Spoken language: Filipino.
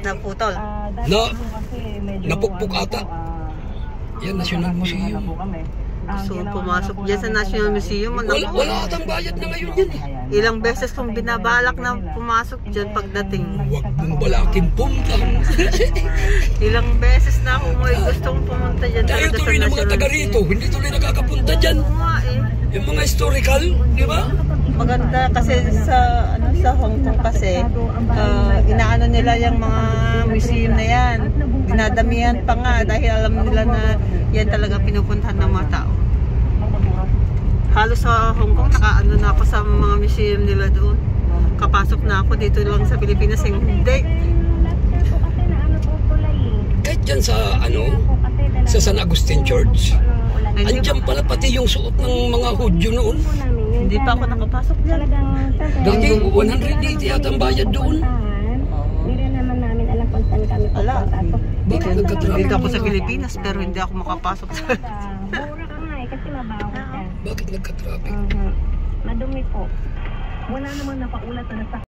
Naputol. Napukpok ata. Yan, National Museum. So, pumasok dyan sa National Museum. Wala atang bayad na ngayon yan eh. Ilang beses kong binabalak na pumasok dyan pagdating. Huwag mong balakin punta. Ilang beses na ako gustong pumunta dyan. Dahil tuloy ng mga taga rito, hindi tuloy nakakapunta dyan. Yung mga historical, di ba? Maganda kasi sa Hong Kong kasi inaano nila yung mga museum na yan. Dinadamihan pa nga dahil alam nila na yan talaga pinupuntahan ng mga tao. Halos sa Hong Kong nakaano na ako sa mga museum nila doon. Kapasok na ako dito lang sa Pilipinas hindi. Kahit dyan sa sa San Agustin Church, andyan pala pati yung suot ng mga Hudyo noon. Hindi pa ako nakapasok dyan. Dati 180 yata ang bayad doon. Ala, Bakit nagka-traffic? dito ako sa Pilipinas pero hindi ako makapasok sa Bakit nagka-traffic? Madumi po. Wala namang napaulat na